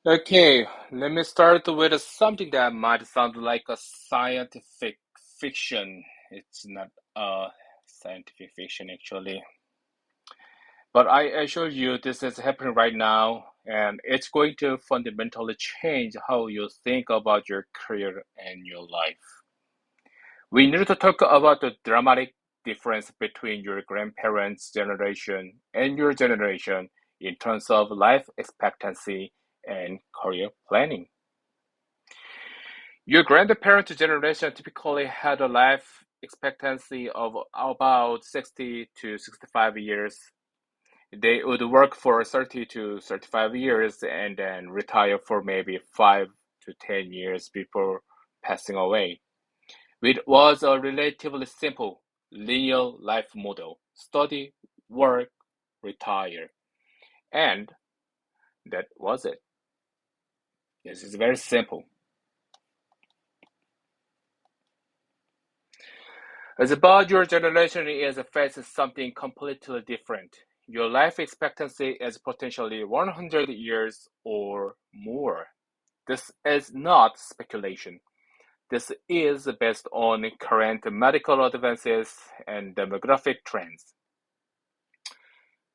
Okay, let me start with something that might sound like a scientific fiction. It's not a scientific fiction actually, but I assure you this is happening right now, and it's going to fundamentally change how you think about your career and your life. We need to talk about the dramatic difference between your grandparents' generation and your generation in terms of life expectancy and career planning. Your grandparents' generation typically had a life expectancy of about 60 to 65 years. They would work for 30 to 35 years and then retire for maybe 5 to 10 years before passing away. It was a relatively simple, linear life model: study, work, retire. And that was it. This is very simple. As about your generation is facing something completely different. Your life expectancy is potentially 100 years or more. This is not speculation. This is based on current medical advances and demographic trends.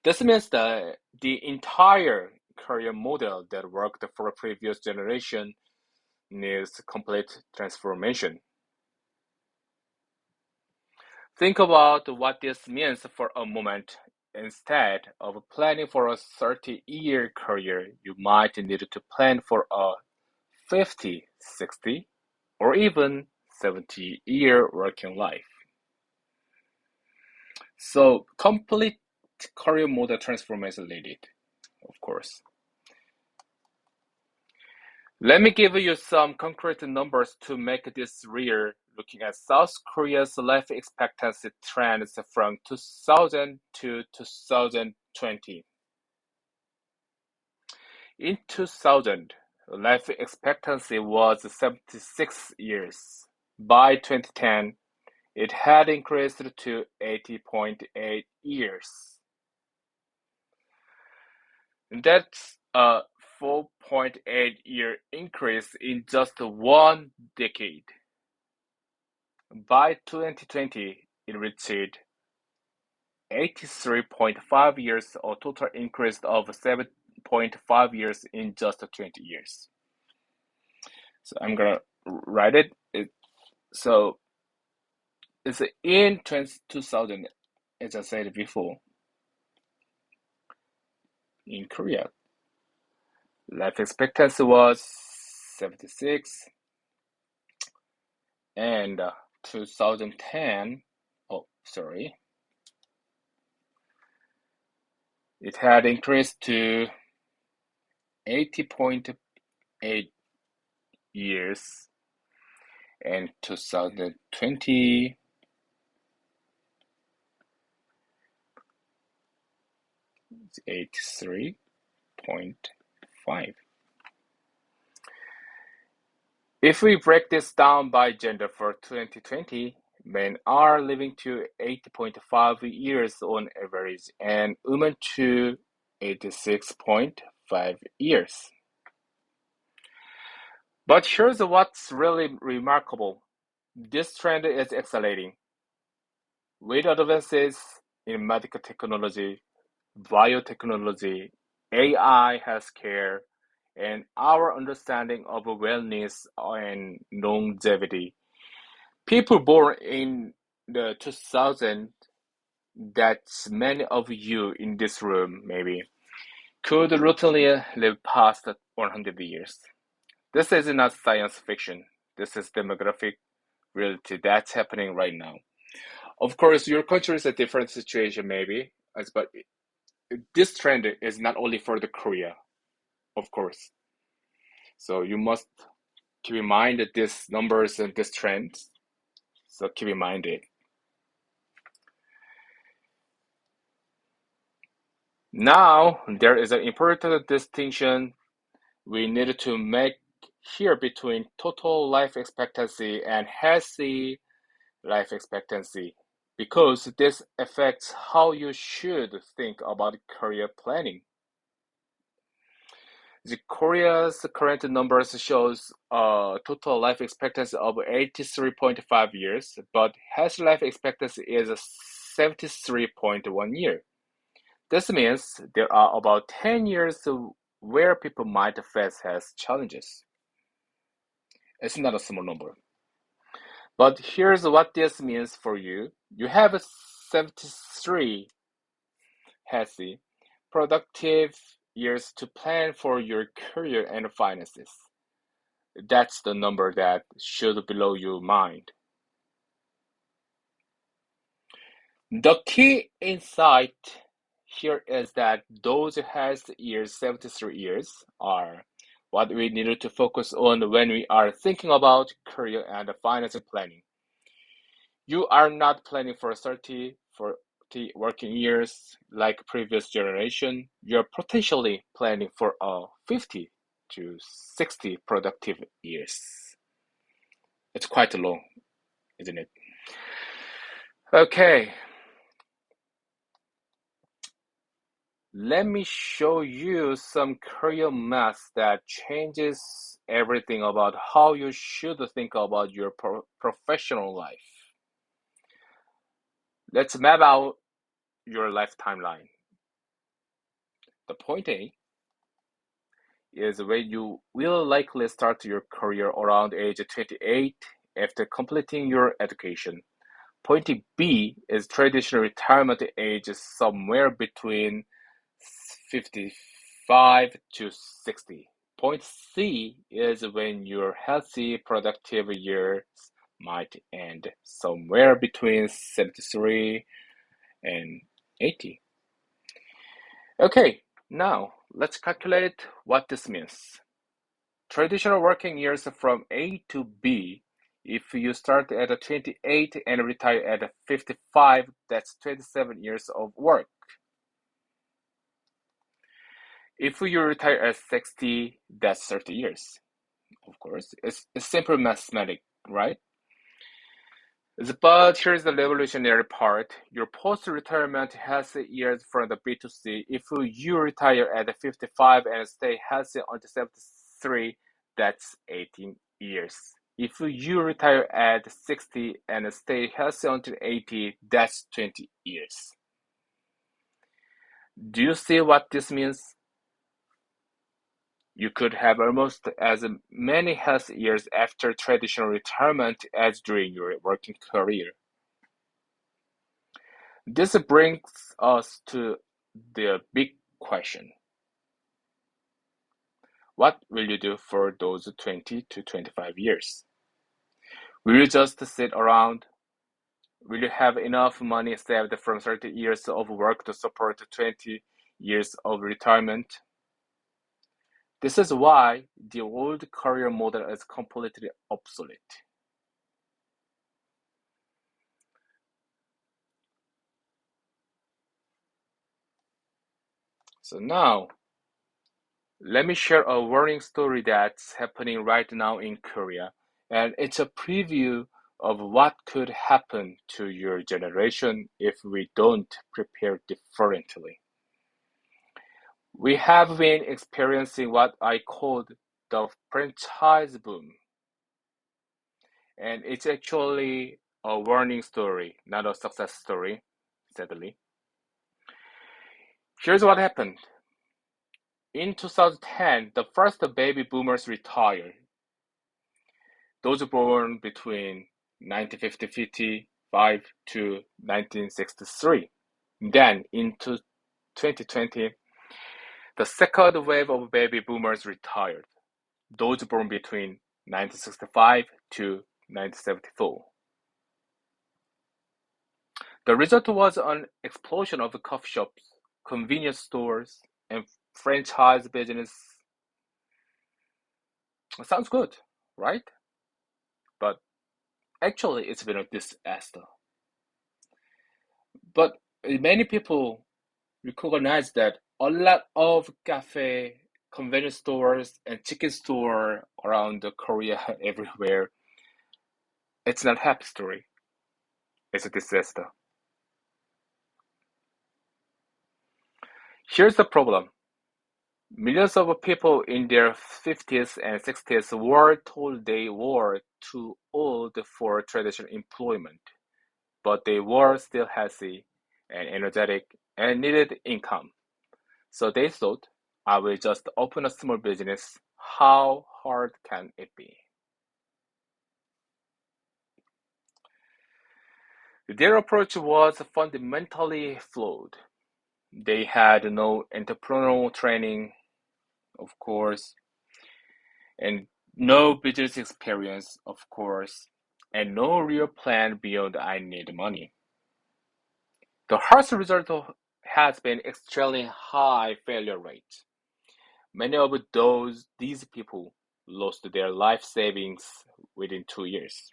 This means that the entire career model that worked for a previous generation needs complete transformation. Think about what this means for a moment. Instead of planning for a 30-year career, you might need to plan for a 50, 60, or even 70-year working life. So, complete career model transformation needed, of course. Let me give you some concrete numbers to make this real. Looking at South Korea's life expectancy trends from 2000 to 2020. In 2000, life expectancy was 76 years. By 2010, it had increased to 80.8 years. That's a 4.8-year increase in just one decade. By 2020, it reached 83.5 years, a total increase of 7.5 years in just 20 years. So I'm gonna write it. So it's in 2000, as I said before, in Korea, life expectancy was 76, and 2010, oh, sorry, it had increased to 80.8 years, and 2020 is 83.5. If we break this down by gender for 2020, men are living to 80.5 years on average and women to 86.5 years. But here's what's really remarkable. This trend is accelerating. With advances in medical technology, biotechnology, AI, healthcare, and our understanding of wellness and longevity, people born in the 2000s, that's many of you in this room maybe, could routinely live past 100 years. This is not science fiction. This is demographic reality that's happening right now. Of course, your country is a different situation maybe, but this trend is not only for the Korea, of course. So you must keep in mind that these numbers and this trend. So keep in mind it. Now, there is an important distinction we need to make here between total life expectancy and healthy life expectancy, because this affects how you should think about career planning. The Korea's current numbers shows a total life expectancy of 83.5 years, but healthy life expectancy is 73.1 year. This means there are about 10 years where people might face health challenges. It's not a small number. But here's what this means for you. You have 73 healthy, productive years to plan for your career and finances. That's the number that should blow your mind. The key insight here is that those health years, 73 years, are what we need to focus on when we are thinking about career and financial planning. You are not planning for 30, 40 working years like previous generation. You're potentially planning for a 50 to 60 productive years. It's quite long, isn't it? Okay, let me show you some career math that changes everything about how you should think about your professional life. Let's map out your life timeline. The point A is when you will likely start your career around age 28 after completing your education. Point B is traditional retirement age somewhere between 55 to 60. Point C is when your healthy, productive years might end somewhere between 73 and 80. Okay, now let's calculate what this means. Traditional working years from A to B, if you start at 28 and retire at 55, that's 27 years of work. If you retire at 60, that's 30 years. Of course, it's simple mathematics, right? But here's the revolutionary part. Your post-retirement healthy years from the B to C. If you retire at 55 and stay healthy until 73, that's 18 years. If you retire at 60 and stay healthy until 80, that's 20 years. Do you see what this means? You could have almost as many health years after traditional retirement as during your working career. This brings us to the big question. What will you do for those 20 to 25 years? Will you just sit around? Will you have enough money saved from 30 years of work to support 20 years of retirement? This is why the old career model is completely obsolete. So now, let me share a warning story that's happening right now in Korea, and it's a preview of what could happen to your generation if we don't prepare differently. We have been experiencing what I called the franchise boom, and it's actually a warning story, not a success story, sadly. Here's what happened. In 2010, the first baby boomers retired. Those born between 1955 to 1963. Then, in 2020, the second wave of baby boomers retired. Those born between 1965 to 1974. The result was an explosion of coffee shops, convenience stores, and franchise business. Sounds good, right? But actually, it's been a disaster. But many people recognize that a lot of cafe, convenience stores, and chicken store around Korea everywhere, it's not a happy story. It's a disaster. Here's the problem. Millions of people in their 50s and 60s were told they were too old for traditional employment, but they were still healthy and energetic and needed income. So they thought, I will just open a small business. How hard can it be? Their approach was fundamentally flawed. They had no entrepreneurial training, of course, and no business experience, of course, and no real plan beyond I need money. The harsh result has been extremely high failure rate. Many of these people lost their life savings within 2 years.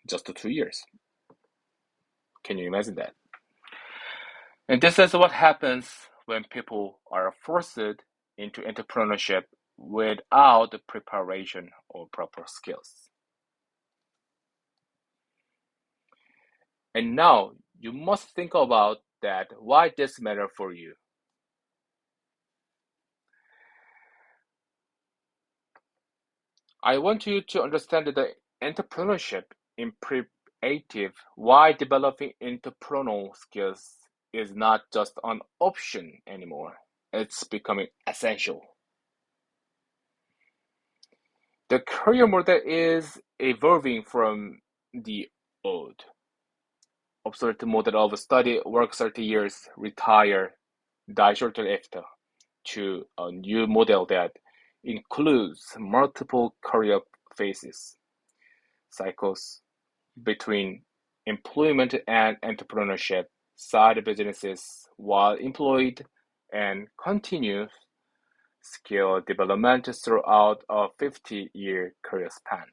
Just 2 years. Can you imagine that? And this is what happens when people are forced into entrepreneurship without the preparation or proper skills. And now you must think about that why this matter for you. I want you to understand that the entrepreneurship imperative why developing entrepreneurial skills is not just an option anymore. It's becoming essential. The career model is evolving from the old, obsolete model of study, work 30 years, retire, die shortly after, to a new model that includes multiple career phases, cycles between employment and entrepreneurship, side businesses while employed, and continuous skill development throughout a 50-year career span.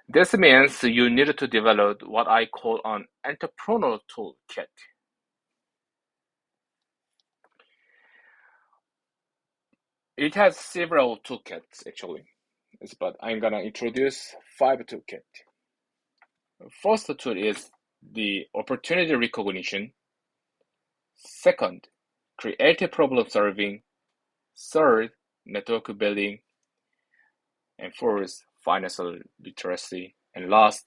This means you need to develop what I call an entrepreneurial toolkit. It has several toolkits actually, but I'm gonna introduce 5 toolkits. First tool is the opportunity recognition. Second, creative problem solving. Third, network building. And fourth, financial literacy. And last,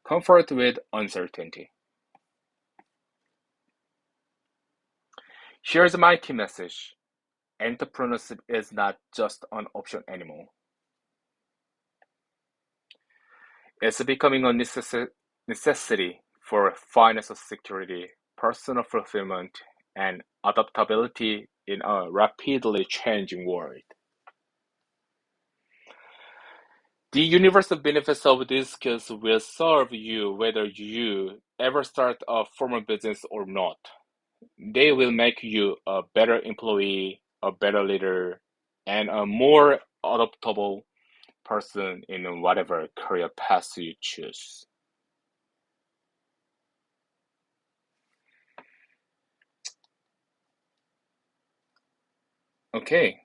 comfort with uncertainty. Here's my key message. Entrepreneurship is not just an option anymore. It's becoming a necessity for financial security, personal fulfillment, and adaptability in a rapidly changing world. The universal benefits of these skills will serve you whether you ever start a formal business or not. They will make you a better employee, a better leader, and a more adaptable person in whatever career path you choose. Okay,